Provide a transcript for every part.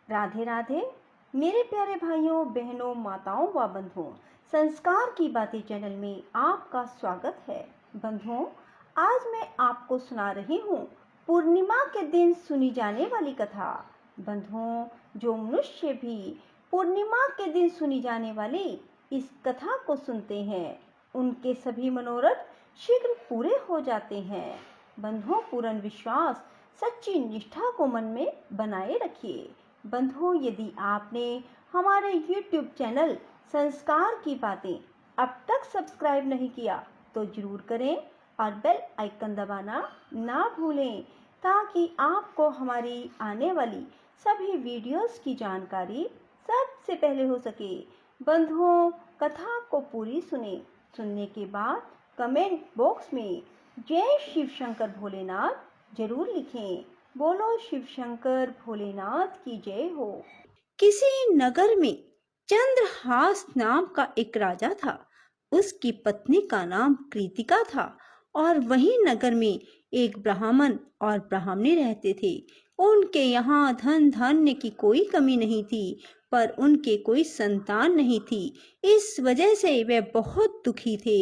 राधे राधे मेरे प्यारे भाइयों बहनों माताओं व बंधुओं, संस्कार की बातें चैनल में आपका स्वागत है। बंधुओं, आज मैं आपको सुना रही हूँ पूर्णिमा के दिन सुनी जाने वाली कथा। बंधुओं, जो मनुष्य भी पूर्णिमा के दिन सुनी जाने वाली इस कथा को सुनते हैं, उनके सभी मनोरथ शीघ्र पूरे हो जाते हैं। बंधुओं, पूर्ण विश्वास, सच्ची निष्ठा को मन में बनाए रखिए। बंधुओं, यदि आपने हमारे YouTube चैनल संस्कार की बातें अब तक सब्सक्राइब नहीं किया तो जरूर करें और बेल आइकन दबाना ना भूलें, ताकि आपको हमारी आने वाली सभी वीडियोस की जानकारी सबसे पहले हो सके। बंधुओं, कथा को पूरी सुनने के बाद कमेंट बॉक्स में जय शिव शंकर भोलेनाथ जरूर लिखें। बोलो शिव शंकर भोलेनाथ की जय हो। किसी नगर में चंद्रहास नाम का एक राजा था। उसकी पत्नी का नाम कृतिका था और वही नगर में एक ब्राह्मण और ब्राह्मणी रहते थे। उनके यहाँ धन धान्य की कोई कमी नहीं थी, पर उनके कोई संतान नहीं थी। इस वजह से वे बहुत दुखी थे।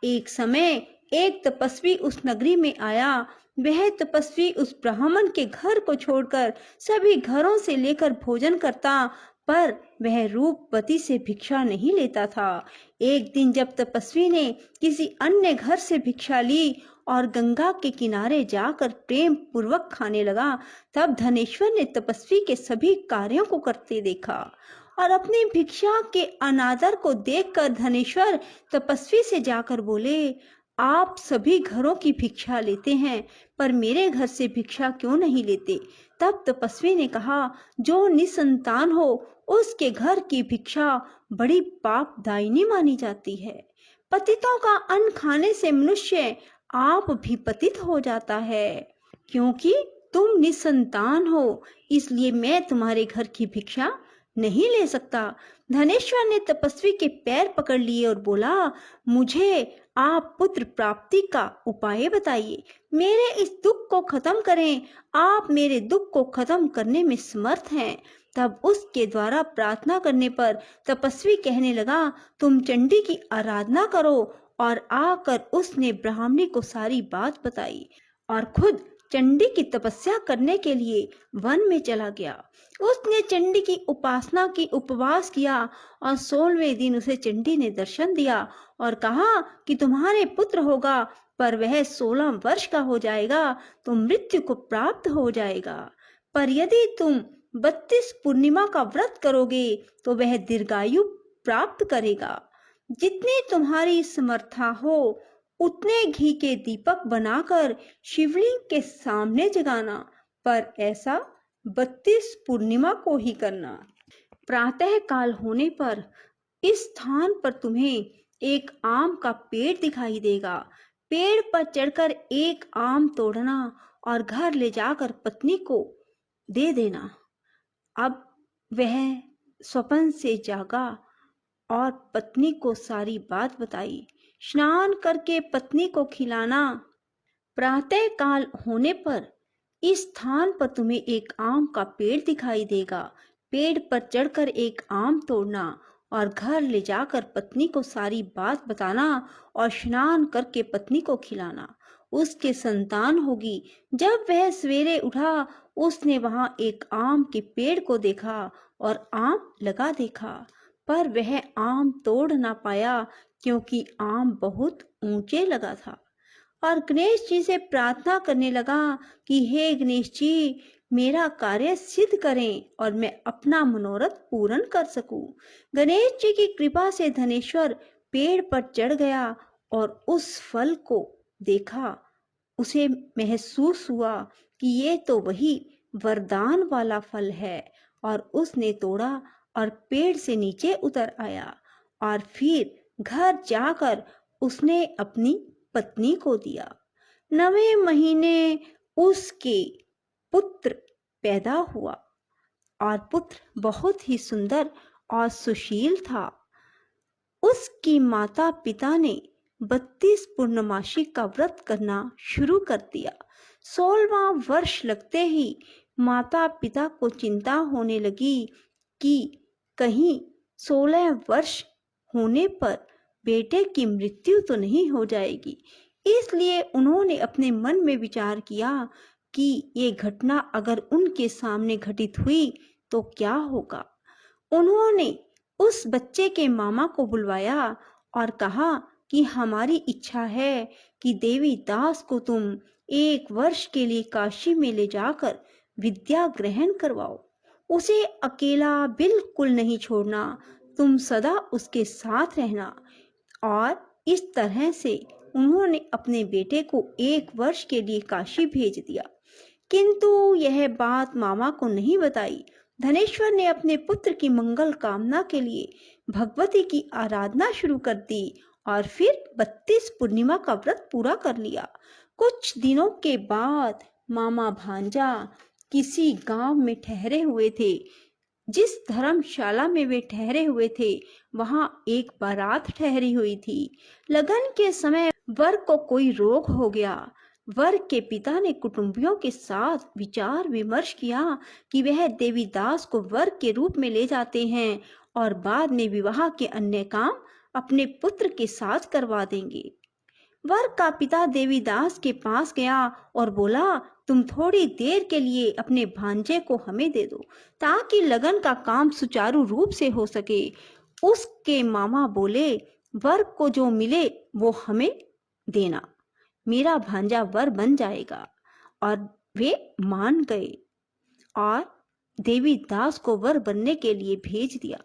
एक समय एक तपस्वी उस नगरी में आया। वह तपस्वी उस ब्राह्मण के घर को छोड़कर सभी घरों से लेकर भोजन करता, पर वह रूपवती से भिक्षा नहीं लेता था। एक दिन जब तपस्वी ने किसी अन्य घर से भिक्षा ली और गंगा के किनारे जाकर प्रेम पूर्वक खाने लगा, तब धनेश्वर ने तपस्वी के सभी कार्यों को करते देखा और अपनी भिक्षा के अनादर को देखकर धनेश्वर तपस्वी से जाकर बोले, आप सभी घरों की भिक्षा लेते हैं, पर मेरे घर से भिक्षा क्यों नहीं लेते? तब तपस्वी ने कहा, जो निसंतान हो उसके घर की भिक्षा बड़ी पापदायिनी मानी जाती है। पतितों का अन्न खाने से मनुष्य आप भी पतित हो जाता है। क्योंकि तुम निसंतान हो, इसलिए मैं तुम्हारे घर की भिक्षा नहीं ले सकता। धनेश्वर ने तपस्वी के पैर पकड़ लिए और बोला, मुझे आप पुत्र प्राप्ति का उपाय बताइए, मेरे इस दुख को खत्म करें। आप मेरे दुख को खत्म करने में समर्थ हैं। तब उसके द्वारा प्रार्थना करने पर तपस्वी कहने लगा, तुम चंडी की आराधना करो। और आकर उसने ब्राह्मणी को सारी बात बताई और खुद चंडी की तपस्या करने के लिए वन में चला गया। उसने चंडी की उपासना की, उपवास किया और 16वें दिन उसे चंडी ने दर्शन दिया और कहा कि तुम्हारे पुत्र होगा, पर वह 16 वर्ष का हो जाएगा तो मृत्यु को प्राप्त हो जाएगा। पर यदि तुम 32 पूर्णिमा का व्रत करोगे तो वह दीर्घायु प्राप्त करेगा। जितनी तुम्हारी समर्था हो उतने घी के दीपक बनाकर शिवलिंग के सामने जगाना, पर ऐसा 32 पूर्णिमा को ही करना। प्रातः काल होने पर इस स्थान पर तुम्हें एक आम का पेड़ दिखाई देगा। पेड़ पर चढ़कर एक आम तोड़ना और घर ले जाकर पत्नी को दे देना। अब वह स्वप्न से जागा और पत्नी को सारी बात बताई। स्नान करके पत्नी को खिलाना। प्रातः काल होने पर इस स्थान पर तुम्हें एक आम का पेड़ दिखाई देगा। पेड़ पर चढ़कर एक आम तोड़ना और घर ले जाकर पत्नी को सारी बात बताना और स्नान करके पत्नी को खिलाना। उसके संतान होगी। जब वह सवेरे उठा, उसने वहां एक आम के पेड़ को देखा और आम लगा देखा, पर वह आम तोड़ ना पाया क्योंकि आम बहुत ऊंचे लगा था। और गणेश जी से प्रार्थना करने लगा कि हे गणेश जी, मेरा कार्य सिद्ध करें और मैं अपना मनोरथ पूर्ण कर सकूं। गणेश जी की कृपा से धनेश्वर पेड़ पर चढ़ गया और उस फल को देखा। उसे महसूस हुआ कि ये तो वही वरदान वाला फल है, और उसने तोड़ा और पेड़ से नीचे उतर आया और फिर घर जाकर उसने अपनी पत्नी को दिया। 9वें महीने उसके पुत्र पैदा हुआ और पुत्र बहुत ही सुंदर और सुशील था। उसकी माता पिता ने 32 पूर्णमासी का व्रत करना शुरू कर दिया। 16वां वर्ष लगते ही माता पिता को चिंता होने लगी कि कहीं 16 वर्ष होने पर बेटे की मृत्यु तो नहीं हो जाएगी। इसलिए उन्होंने अपने मन में विचार किया कि ये घटना अगर उनके सामने घटित हुई तो क्या होगा। उन्होंने उस बच्चे के मामा को बुलवाया और कहा कि हमारी इच्छा है कि देवी दास को तुम 1 वर्ष के लिए काशी में ले जाकर विद्या ग्रहण करवाओ। उसे अकेला बिल्कुल नहीं छोड़ना, तुम सदा उसके साथ रहना। और इस तरह से उन्होंने अपने बेटे को 1 वर्ष के लिए काशी भेज दिया। किंतु यह बात मामा को नहीं बताई। धनेश्वर ने अपने पुत्र की मंगल कामना के लिए भगवती की आराधना शुरू कर दी और फिर 32 पूर्णिमा का व्रत पूरा कर लिया। कुछ दिनों के बाद मामा भांजा किसी गांव में ठहरे हुए थे। जिस धर्मशाला में वे ठहरे हुए थे वहां एक बारात ठहरी हुई थी। लगन के समय वर को कोई रोग हो गया। वर के पिता ने कुटुंबियों के साथ विचार विमर्श किया कि वह देवीदास को वर के रूप में ले जाते हैं और बाद में विवाह के अन्य काम अपने पुत्र के साथ करवा देंगे। वर का पिता देवीदास के पास गया और बोला, तुम थोड़ी देर के लिए अपने भांजे को हमें दे दो ताकि लगन का काम सुचारू रूप से हो सके। उसके मामा बोले, वर को जो मिले वो हमें देना, मेरा भांजा वर बन जाएगा। और वे मान गए और देवीदास को वर बनने के लिए भेज दिया।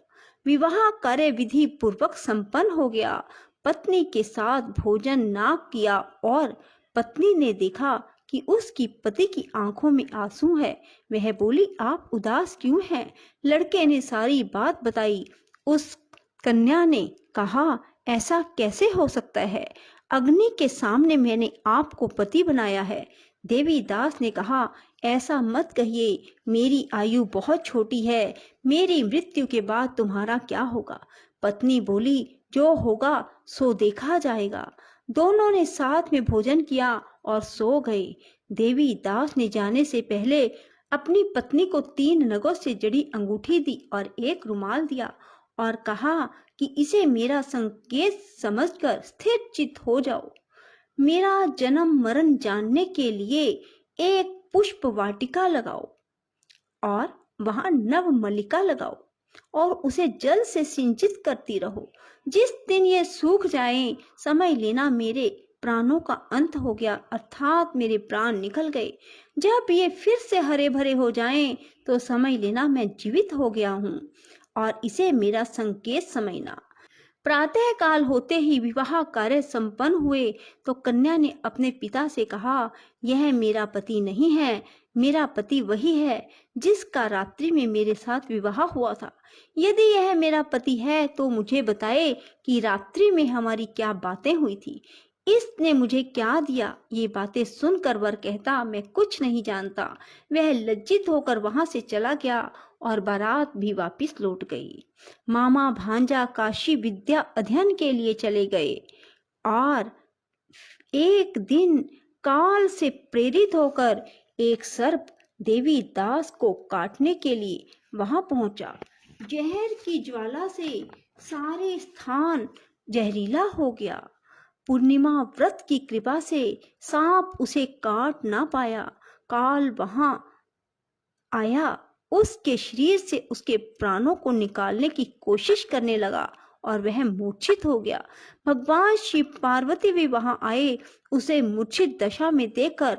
विवाह कार्य विधि पूर्वक संपन्न हो गया। पत्नी के साथ भोजन ना किया और पत्नी ने देखा कि उसकी पति की आंखों में आंसू है। वह बोली, आप उदास क्यों हैं? लड़के ने सारी बात बताई। उस कन्या ने कहा, ऐसा कैसे हो सकता है? अग्नि के सामने मैंने आपको पति बनाया है। देवीदास ने कहा, ऐसा मत कहिए, मेरी आयु बहुत छोटी है, मेरी मृत्यु के बाद तुम्हारा क्या होगा? पत्नी बोली, जो होगा सो देखा जाएगा। दोनों ने साथ में भोजन किया और सो गए। देवीदास ने जाने से पहले अपनी पत्नी को 3 नगों से जड़ी अंगूठी दी और एक रुमाल दिया और कहा कि इसे मेरा संकेत समझकर स्थिर चित्त हो जाओ। मेरा जन्म मरण जानने के लिए एक पुष्प वाटिका लगाओ और वहां नव मल्लिका लगाओ और उसे जल से सिंचित करती रहो। जिस दिन ये सूख जाए समझ लेना मेरे प्राणों का अंत हो गया, अर्थात मेरे प्राण निकल गए। जब ये फिर से हरे भरे हो जाएं तो समझ लेना मैं जीवित हो गया हूँ और इसे मेरा संकेत समझना। प्रातः काल होते ही विवाह कार्य संपन्न हुए तो कन्या ने अपने पिता से कहा, यह मेरा पति नहीं है, मेरा पति वही है जिसका रात्रि में मेरे साथ विवाह हुआ था। यदि यह मेरा पति है तो मुझे बताए कि रात्रि में हमारी क्या बातें हुई थी, इसने मुझे क्या दिया। ये बातें सुनकर वर कहता, मैं कुछ नहीं जानता। वह लज्जित होकर वहां से चला गया और बारात भी वापस लौट गई। मामा भांजा काशी विद्या अध्ययन के लिए चले गए और एक दिन काल से प्रेरित होकर एक सर्प देवीदास को काटने के लिए वहां पहुंचा। जहर की ज्वाला से सारे स्थान जहरीला हो गया। पूर्णिमा व्रत की कृपा से सांप उसे काट ना पाया। काल वहां आया, उसके शरीर से उसके प्राणों को निकालने की कोशिश करने लगा और वह मूर्छित हो गया। भगवान शिव पार्वती भी वहां आए। उसे मूर्छित दशा में देखकर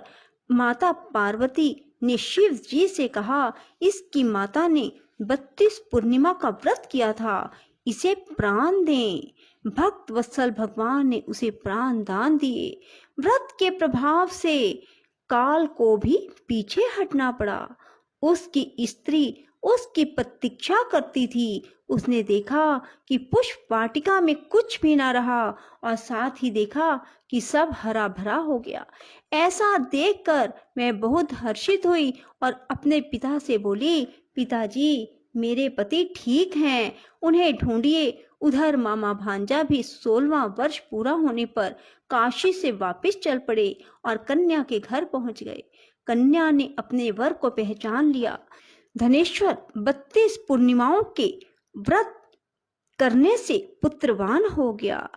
माता पार्वती ने शिव जी से कहा, इसकी माता ने 32 पूर्णिमा का व्रत किया था, इसे प्राण दें। भक्त वत्सल भगवान ने उसे प्राण दान दिए। व्रत के प्रभाव से काल को भी पीछे हटना पड़ा। उसकी स्त्री उसकी प्रतीक्षा करती थी। उसने देखा कि पुष्प वाटिका में कुछ भी ना रहा और साथ ही देखा कि सब हरा भरा हो गया। ऐसा देखकर मैं बहुत हर्षित हुई और अपने पिता से बोली, पिताजी मेरे पति ठीक हैं, उन्हें ढूंढिए। उधर मामा भांजा भी 16वां वर्ष पूरा होने पर काशी से वापस चल पड़े और कन्या के घर पहुंच गए। कन्या ने अपने वर को पहचान लिया। धनेश्वर 32 पूर्णिमाओं के व्रत करने से पुत्रवान हो गया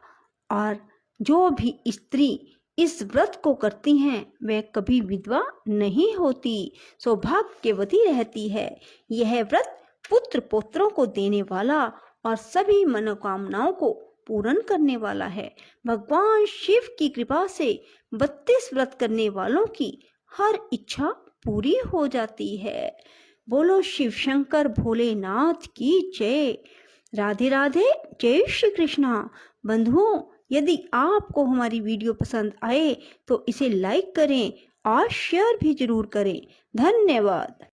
और जो भी स्त्री इस व्रत को करती हैं वह कभी विधवा नहीं होती, सौभाग्यवती रहती है। यह व्रत पुत्र पौत्रों को देने वाला और सभी मनोकामनाओं को पूर्ण करने वाला है। भगवान शिव की कृपा से 32 व्रत करने वालों की हर इच्छा पूरी हो जाती है। बोलो शिव शंकर भोलेनाथ की जय। राधे राधे, जय श्री कृष्णा। बंधुओं, यदि आपको हमारी वीडियो पसंद आए तो इसे लाइक करें और शेयर भी जरूर करें। धन्यवाद।